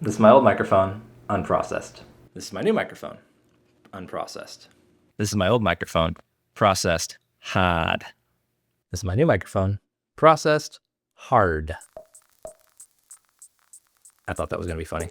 This is my old microphone, unprocessed. This is my new microphone, unprocessed. This is my old microphone, processed hard. This is my new microphone, processed hard. I thought that was going to be funny.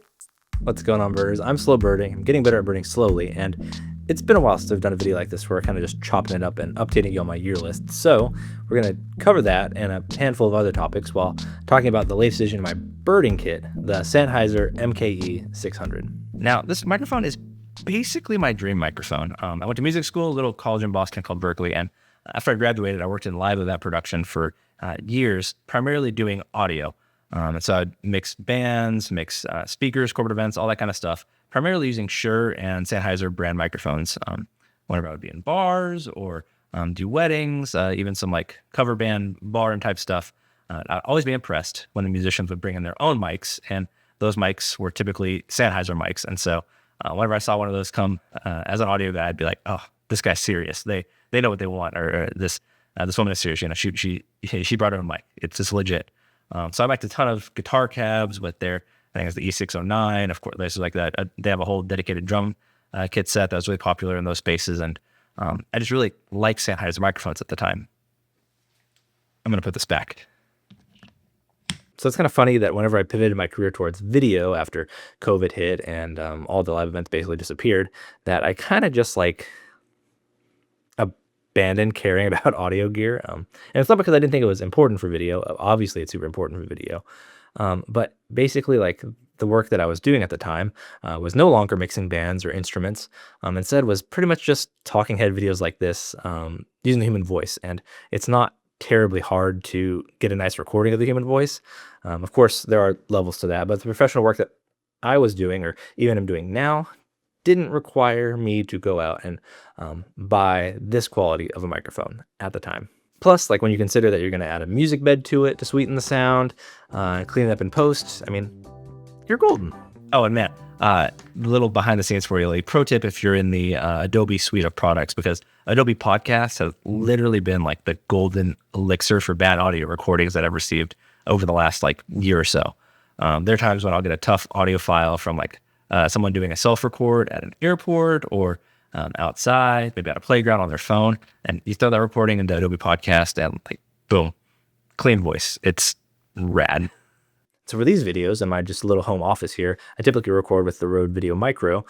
What's going on, birders? I'm slow birding. I'm getting better at birding slowly, and it's been a while since I've done a video like this where I kind of just chopping it up and updating you on my year list. So we're going to cover that and a handful of other topics while talking about the latest addition to my birding kit, the Sennheiser MKE600. Now, this microphone is basically my dream microphone. I went to music school, a little college in Boston called Berkeley, and after I graduated, I worked in live event production for years, primarily doing audio. And so I'd mix bands, mix speakers, corporate events, all that kind of stuff, primarily using Shure and Sennheiser brand microphones. Whenever I would be in bars or do weddings, even some like cover band bar and type stuff, I'd always be impressed when the musicians would bring in their own mics, and those mics were typically Sennheiser mics. And so whenever I saw one of those come as an audio guy, I'd be like, oh, this guy's serious. They know what they want, or this woman is serious. You know, she brought her own mic. It's just legit. So I liked a ton of guitar cabs with their, I think it's the E609, of course, places like that. They have a whole dedicated drum kit set that was really popular in those spaces. And I just really liked Sennheiser microphones at the time. I'm going to put this back. So it's kind of funny that whenever I pivoted my career towards video after COVID hit and all the live events basically disappeared, that I kind of just like abandoned caring about audio gear. And it's not because I didn't think it was important for video. Obviously, it's super important for video. But basically, like the work that I was doing at the time was no longer mixing bands or instruments. Instead, was pretty much just talking head videos like this using the human voice. And it's not terribly hard to get a nice recording of the human voice. Of course, there are levels to that, but the professional work that I was doing, or even am doing now, didn't require me to go out and buy this quality of a microphone at the time. Plus, like when you consider that you're going to add a music bed to it to sweeten the sound, clean it up in post, I mean, you're golden. Oh, and man, little behind the scenes for you, like pro tip if you're in the Adobe suite of products, because Adobe Podcasts has literally been like the golden elixir for bad audio recordings that I've received over the last like year or so. There are times when I'll get a tough audio file from like someone doing a self-record at an airport or outside, maybe at a playground on their phone, and you throw that recording into Adobe Podcast and like, boom, clean voice. It's rad. So for these videos in my just little home office here, I typically record with the Rode Video Micro,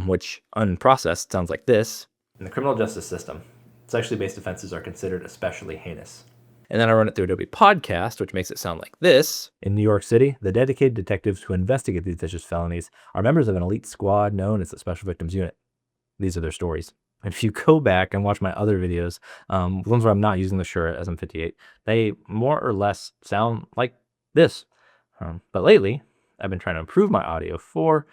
which unprocessed sounds like this. In the criminal justice system, sexually based offenses are considered especially heinous. And then I run it through Adobe Podcast, which makes it sound like this. In New York City, the dedicated detectives who investigate these vicious felonies are members of an elite squad known as the Special Victims Unit. These are their stories. And if you go back and watch my other videos, ones where I'm not using the Shure SM58, they more or less sound like this. But lately, I've been trying to improve my audio for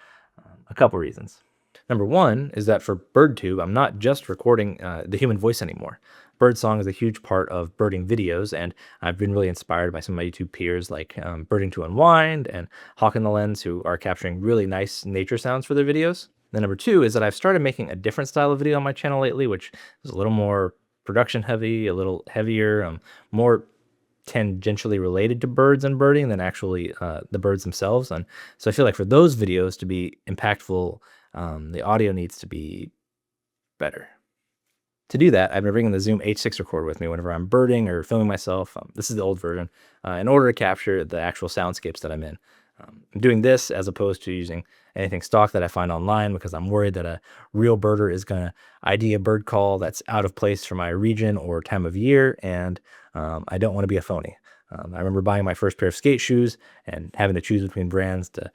a couple reasons. Number one is that for BirdTube, I'm not just recording the human voice anymore. Birdsong is a huge part of birding videos, and I've been really inspired by some of my YouTube peers like Birding to Unwind and Hawk in the Lens, who are capturing really nice nature sounds for their videos. Then number two is that I've started making a different style of video on my channel lately, which is a little more production heavy, a little heavier, more tangentially related to birds and birding than actually the birds themselves. And so I feel like for those videos to be impactful, the audio needs to be better. To do that, I've been bringing the Zoom H6 recorder with me whenever I'm birding or filming myself. This is the old version, in order to capture the actual soundscapes that I'm in. I'm doing this as opposed to using anything stock that I find online, because I'm worried that a real birder is going to ID a bird call that's out of place for my region or time of year, and I don't want to be a phony. I remember buying my first pair of skate shoes and having to choose between brands to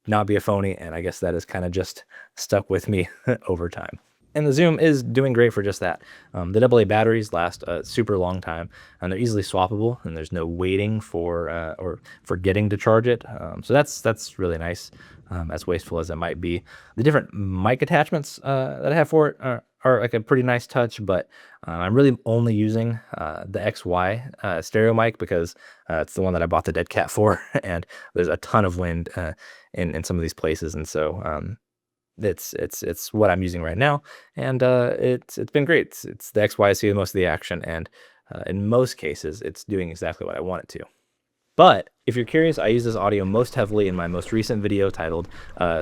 not be a phony, and I guess that has kind of just stuck with me over time. And the Zoom is doing great for just that. The AA batteries last a super long time, and they're easily swappable, and there's no waiting for or forgetting to charge it. So that's really nice, as wasteful as it might be. The different mic attachments that I have for it are like a pretty nice touch, but I'm really only using the XY stereo mic because it's the one that I bought the dead cat for, and there's a ton of wind in some of these places, and so it's what I'm using right now, and it's been great. It's the XY is doing most of the action, and in most cases, it's doing exactly what I want it to. But if you're curious, I use this audio most heavily in my most recent video titled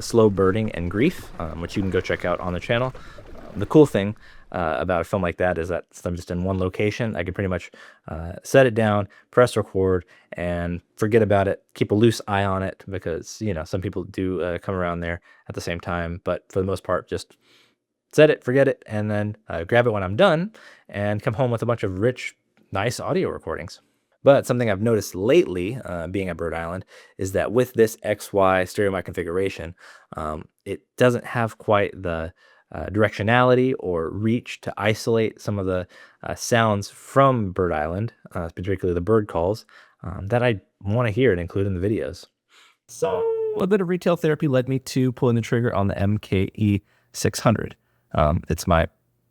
Slow Birding and Grief, which you can go check out on the channel. The cool thing about a film like that is that since I'm just in one location, I can pretty much set it down, press record, and forget about it. Keep a loose eye on it because, you know, some people do come around there at the same time. But for the most part, just set it, forget it, and then grab it when I'm done and come home with a bunch of rich, nice audio recordings. But something I've noticed lately, being at Bird Island, is that with this XY stereo mic configuration, it doesn't have quite the directionality or reach to isolate some of the sounds from Bird Island, particularly the bird calls, that I want to hear and include in the videos. So a bit of retail therapy led me to pulling the trigger on the MKE600. It's my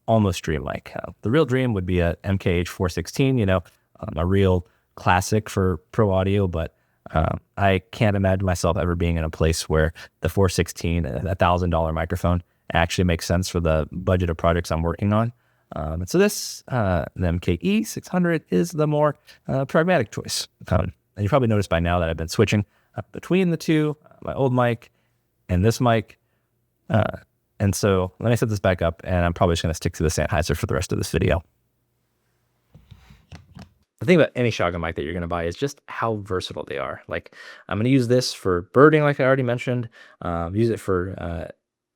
almost dream mic. The real dream would be a MKH416, you know, a real classic for pro audio, but I can't imagine myself ever being in a place where the 416, $1,000 microphone actually makes sense for the budget of projects I'm working on. And so this, the MKE600 is the more pragmatic choice. And you probably noticed by now that I've been switching between the two, my old mic and this mic. And so let me set this back up, and I'm probably just going to stick to the Sennheiser for the rest of this video. The thing about any shotgun mic that you're going to buy is just how versatile they are. Like, I'm going to use this for birding, like I already mentioned, use it for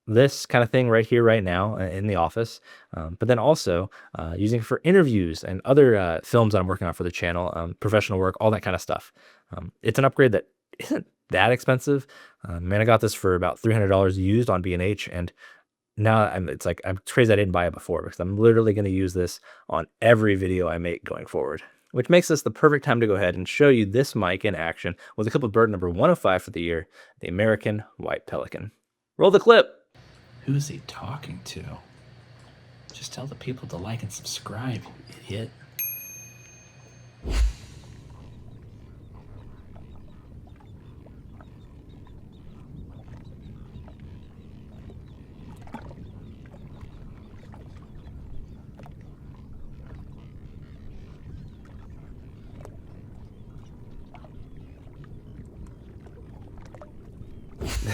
this kind of thing right here, right now in the office, but then also using it for interviews and other films that I'm working on for the channel, professional work, all that kind of stuff. It's an upgrade that isn't that expensive. Man, I got this for about $300 used on B&H, and now it's like I'm crazy I didn't buy it before because I'm literally going to use this on every video I make going forward. Which makes this the perfect time to go ahead and show you this mic in action with a clip of bird number 105 for the year, the American White Pelican. Roll the clip. Who's he talking to? Just tell the people to like and subscribe, you idiot.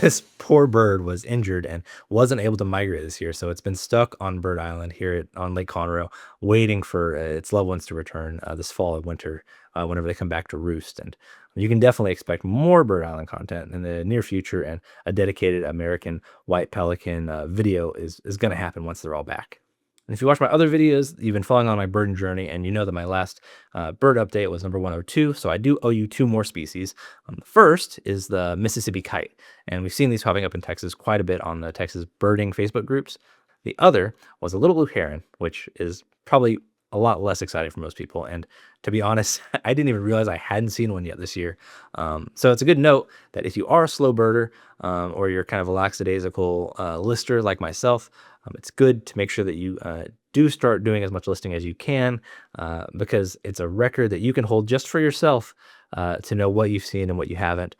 This poor bird was injured and wasn't able to migrate this year, so it's been stuck on Bird Island here on Lake Conroe, waiting for its loved ones to return this fall and winter whenever they come back to roost. And you can definitely expect more Bird Island content in the near future, and a dedicated American White Pelican video is going to happen once they're all back. And if you watch my other videos, you've been following on my birding journey, and you know that my last bird update was number 102, so I do owe you two more species. The first is the Mississippi kite, and we've seen these popping up in Texas quite a bit on the Texas birding Facebook groups. The other was a little blue heron, which is probably a lot less exciting for most people, and to be honest, I didn't even realize I hadn't seen one yet this year. So it's a good note that if you are a slow birder, or you're kind of a lackadaisical lister like myself, it's good to make sure that you do start doing as much listing as you can, because it's a record that you can hold just for yourself to know what you've seen and what you haven't,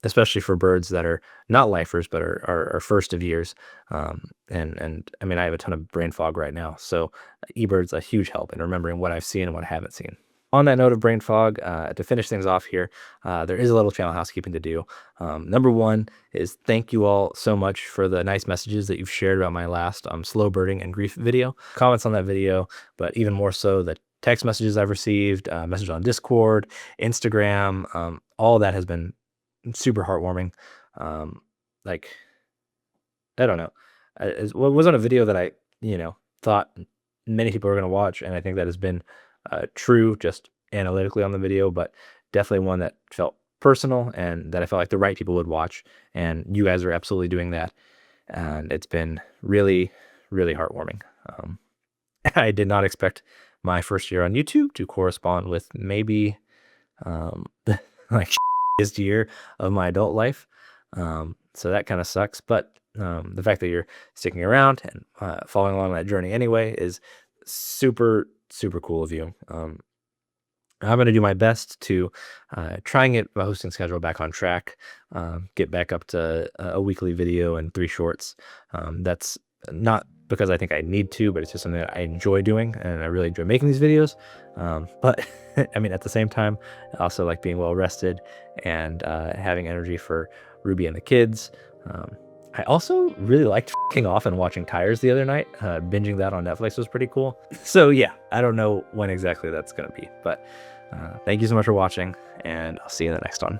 especially for birds that are not lifers but are first of years. And I mean, I have a ton of brain fog right now, so eBird's a huge help in remembering what I've seen and what I haven't seen. On that note of brain fog, to finish things off here, there is a little channel housekeeping to do. Number one is thank you all so much for the nice messages that you've shared about my last slow birding and grief video. Comments on that video, but even more so the text messages I've received, messages on Discord, Instagram, all that has been super heartwarming. Like, I don't know. It wasn't a video that I, thought many people were going to watch, and I think that has been true just analytically on the video, but definitely one that felt personal and that I felt like the right people would watch, and you guys are absolutely doing that, and it's been really, really heartwarming. I did not expect my first year on YouTube to correspond with maybe like shittiest year of my adult life, so that kind of sucks, but the fact that you're sticking around and following along that journey anyway is super cool of you. I'm going to do my best to try and get my hosting schedule back on track, get back up to a weekly video and 3 shorts. That's Not because I think I need to, but it's just something that I enjoy doing, and I really enjoy making these videos. But I mean, at the same time, I also like being well rested and having energy for Ruby and the kids. I also really liked f***ing off and watching Tires the other night. Binging that on Netflix was pretty cool. So yeah, I don't know when exactly that's going to be, but thank you so much for watching, and I'll see you in the next one.